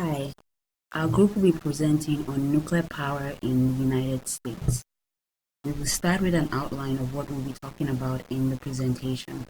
Hi, our group will be presenting on nuclear power in the United States. We will start with an outline of what we'll be talking about in the presentation.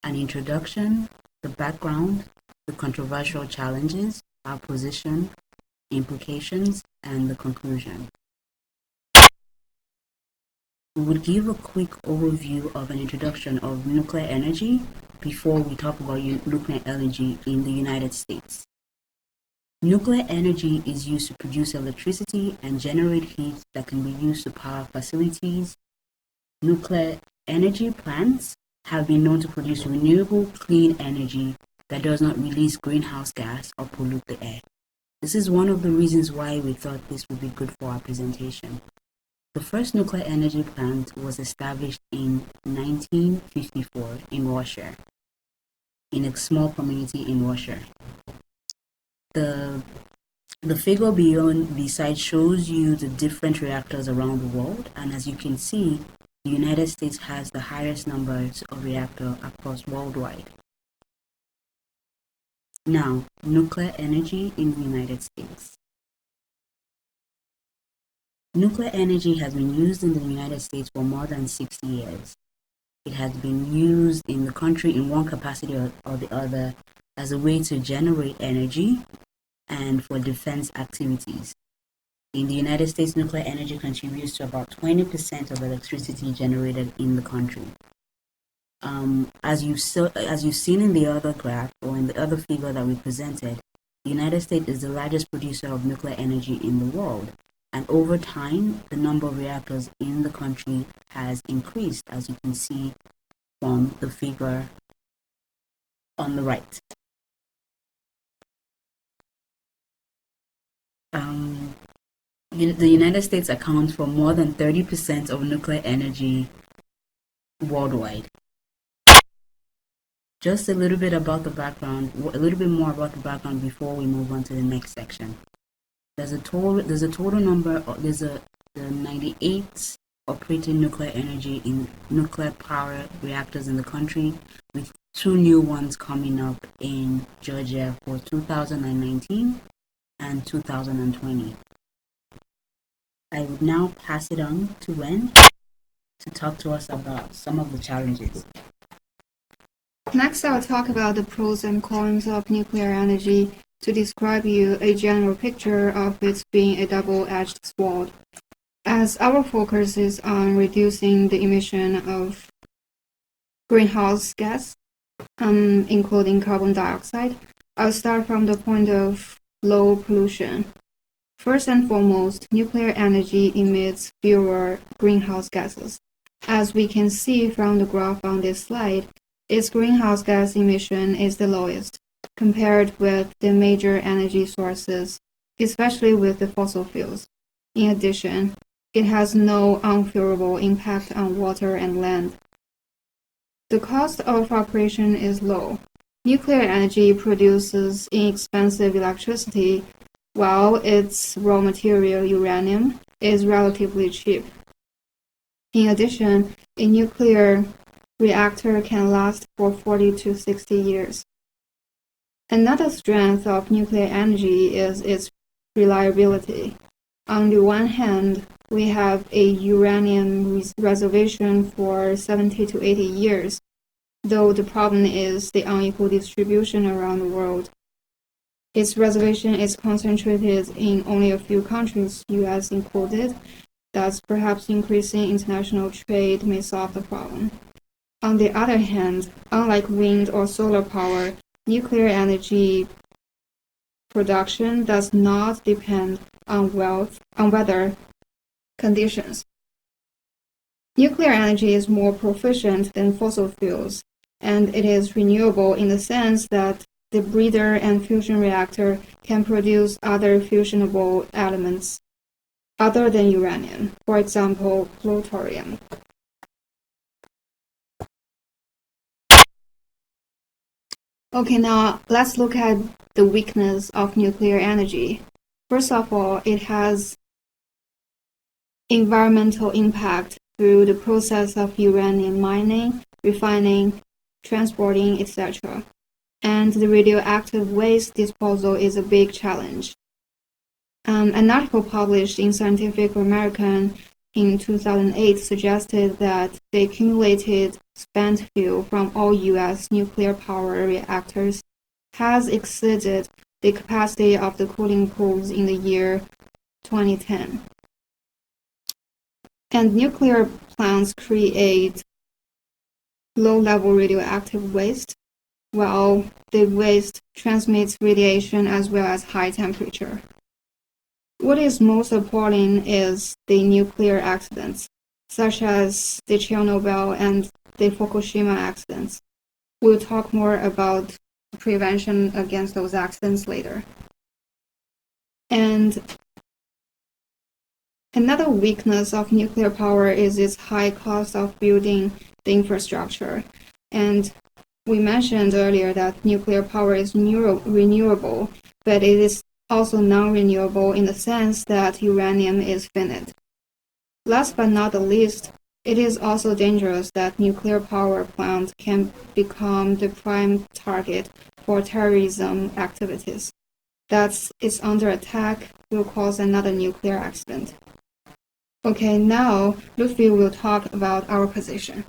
An introduction, the background, the controversial challenges, our position, implications, and the conclusion. We would give a quick overview of an introduction of nuclear energy before we talk about nuclear energy in the United States. Nuclear energy is used to produce electricity and generate heat that can be used to power facilities. Nuclear energy plants have been known to produce renewable, clean energy that does not release greenhouse gas or pollute the air. This is one of the reasons why we thought this would be good for our presentation. The first nuclear energy plant was established in 1954 in Russia, in a small community in Russia. The figure beside shows you the different reactors around the world, and as you can see, the United States has the highest numbers of reactors across worldwide. Now, nuclear energy in the United States. Nuclear energy has been used in the United States for more than 60 years. It has been used in the country in one capacity or the other as a way to generate energy and for defense activities. In the United States, nuclear energy contributes to about 20% of electricity generated in the country. As you've seen in the other graph or in the other figure that we presented, the United States is the largest producer of nuclear energy in the world. And over time, the number of reactors in the country has increased, as you can see from the figure on the right. The United States accounts for more than 30% of nuclear energy worldwide. Just a little bit about the background, a little bit more about the background before we move on to the next section. There's a total number, there's a 98 operating nuclear energy in nuclear power reactors in the country, with 2 new ones coming up in Georgia for 2019 and 2020. I would now pass it on to Lien to talk to us about some of the challenges. Next, I'll talk about the pros and cons of nuclear energy to describe you a general picture of its being a double-edged sword. As our focus is on reducing the emission of greenhouse gas, including carbon dioxide, I'll start from the point of low pollution. First and foremost, nuclear energy emits fewer greenhouse gases. As we can see from the graph on this slide, its greenhouse gas emission is the lowest, compared with the major energy sources, especially with the fossil fuels. In addition, it has no unfavorable impact on water and land. The cost of operation is low. Nuclear energy produces inexpensive electricity, while its raw material, uranium, is relatively cheap. In addition, a nuclear reactor can last for 40 to 60 years. Another strength of nuclear energy is its reliability. On the one hand, we have a uranium reservation for 70 to 80 years, though the problem is the unequal distribution around the world. Its reservation is concentrated in only a few countries, US included, thus perhaps increasing international trade may solve the problem. On the other hand, unlike wind or solar power, nuclear energy production does not depend on weather conditions. Nuclear energy is more proficient than fossil fuels, and it is renewable in the sense that the breeder and fusion reactor can produce other fusionable elements other than uranium, for example, plutonium. Okay, now let's look at the weakness of nuclear energy. First of all, it has environmental impact through the process of uranium mining, refining, transporting, etc. and the radioactive waste disposal is a big challenge. An article published in Scientific American in 2008 suggested that the accumulated spent fuel from all U.S. nuclear power reactors has exceeded the capacity of the cooling pools in the year 2010. And nuclear plants create low-level radioactive waste, while the waste transmits radiation as well as high temperature. What is most appalling is the nuclear accidents, such as the Chernobyl and the Fukushima accidents. We'll talk more about prevention against those accidents later. And another weakness of nuclear power is its high cost of building the infrastructure. And we mentioned earlier that nuclear power is renewable, but it is also non-renewable in the sense that uranium is finite. Last but not the least, it is also dangerous that nuclear power plants can become the prime target for terrorism activities. That it's under attack will cause another nuclear accident. Okay, now Lutfi will talk about our position.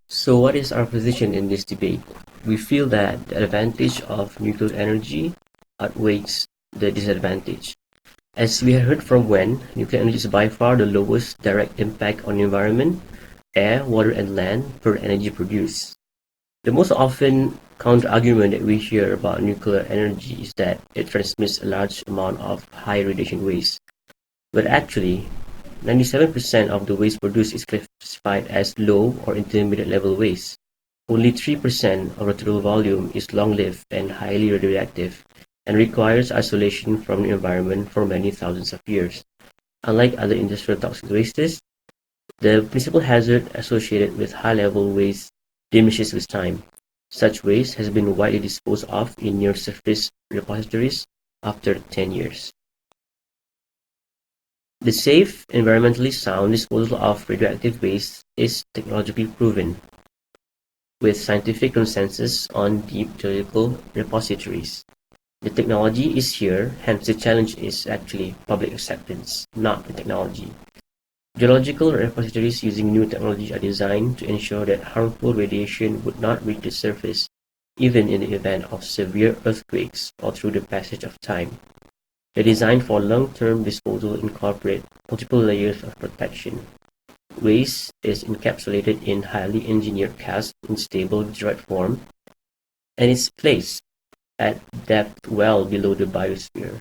So what is our position in this debate? We feel that the advantage of nuclear energy outweighs the disadvantage. As we have heard from Wen, nuclear energy is by far the lowest direct impact on the environment, air, water, and land per energy produced. The most often counter-argument that we hear about nuclear energy is that it transmits a large amount of high radiation waste. But actually, 97% of the waste produced is classified as low or intermediate level waste. Only 3% of the total volume is long-lived and highly radioactive, and requires isolation from the environment for many thousands of years. Unlike other industrial toxic wastes, the principal hazard associated with high-level waste diminishes with time. Such waste has been widely disposed of in near-surface repositories after 10 years. The safe, environmentally sound disposal of radioactive waste is technologically proven, with scientific consensus on deep geological repositories. The technology is here, hence the challenge is actually public acceptance, not the technology. Geological repositories using new technology are designed to ensure that harmful radiation would not reach the surface, even in the event of severe earthquakes or through the passage of time. The design for long-term disposal incorporate multiple layers of protection. Waste is encapsulated in highly engineered casks in stable meteorite form, and is placed at depth well below the biosphere.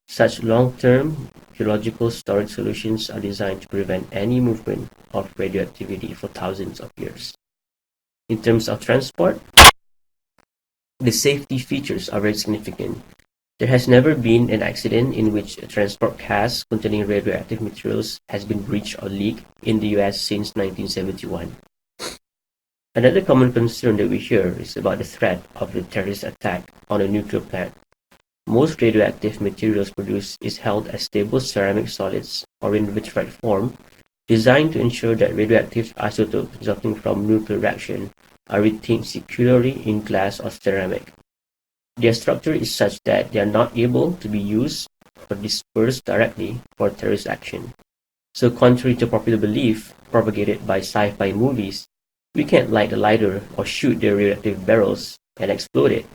Such long-term geological storage solutions are designed to prevent any movement of radioactivity for thousands of years. In terms of transport, the safety features are very significant. There has never been an accident in which a transport cask containing radioactive materials has been breached or leaked in the US since 1971. Another common concern that we hear is about the threat of the terrorist attack on a nuclear plant. Most radioactive materials produced is held as stable ceramic solids or in vitrite form, designed to ensure that radioactive isotopes resulting from nuclear reaction are retained securely in glass or ceramic. Their structure is such that they are not able to be used or dispersed directly for terrorist action. So contrary to popular belief propagated by sci-fi movies, we can't light a lighter or shoot the radioactive barrels and explode it.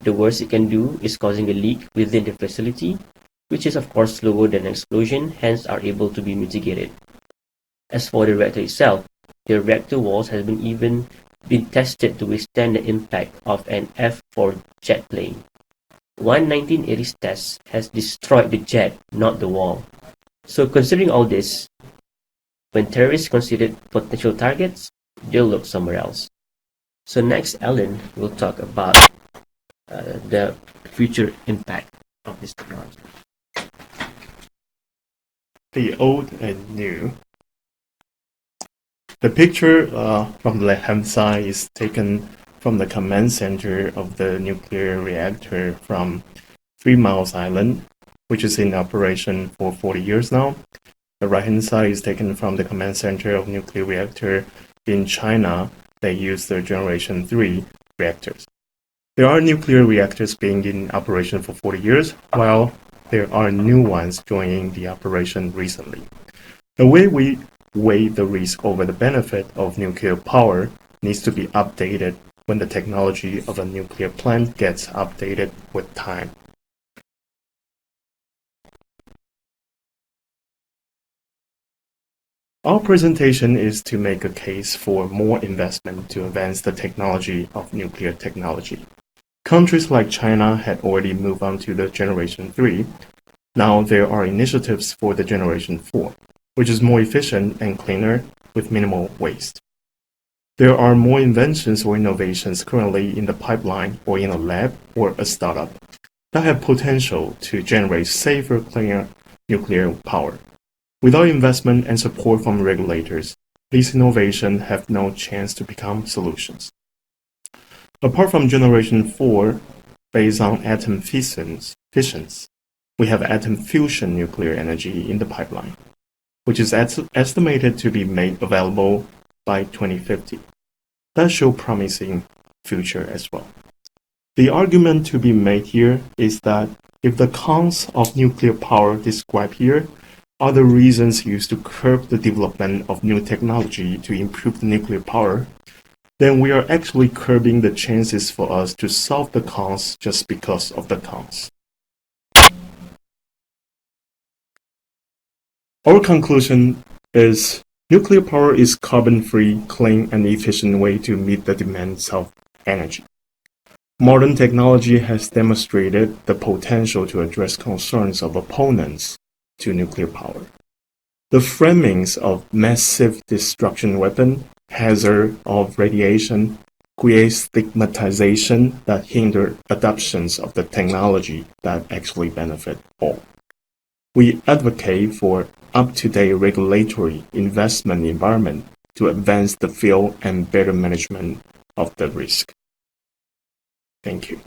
The worst it can do is causing a leak within the facility, which is of course slower than an explosion, hence are able to be mitigated. As for the reactor itself, the reactor walls have even been tested to withstand the impact of an F-4 jet plane. One 1980s test has destroyed the jet, not the wall. So considering all this, when terrorists consider potential targets, they'll look somewhere else. So next, Ellen will talk about the future impact of this technology. The old and new. The picture from the left-hand side is taken from the command center of the nuclear reactor from 3 Miles Island, which is in operation for 40 years now. The right-hand side is taken from the command center of nuclear reactor in China. They use the generation 3 reactors. There are nuclear reactors being in operation for 40 years, while there are new ones joining the operation recently. The way we weigh the risk over the benefit of nuclear power needs to be updated when the technology of a nuclear plant gets updated with time. Our presentation is to make a case for more investment to advance the technology of nuclear technology. Countries like China had already moved on to the Generation 3. Now there are initiatives for the Generation 4, which is more efficient and cleaner with minimal waste. There are more inventions or innovations currently in the pipeline or in a lab or a startup that have potential to generate safer, cleaner nuclear power. Without investment and support from regulators, these innovations have no chance to become solutions. Apart from Generation 4, based on atom fissions, we have atom fusion nuclear energy in the pipeline, which is estimated to be made available by 2050. That shows promising future as well. The argument to be made here is that if the cons of nuclear power described here are the reasons used to curb the development of new technology to improve the nuclear power, then we are actually curbing the chances for us to solve the cons just because of the cons. Our conclusion is nuclear power is carbon-free, clean, and efficient way to meet the demands of energy. Modern technology has demonstrated the potential to address concerns of opponents to nuclear power. The framings of massive destruction weapon, hazard of radiation, create stigmatization that hinder adoptions of the technology that actually benefit all. We advocate for up-to-date regulatory investment environment to advance the field and better management of the risk. Thank you.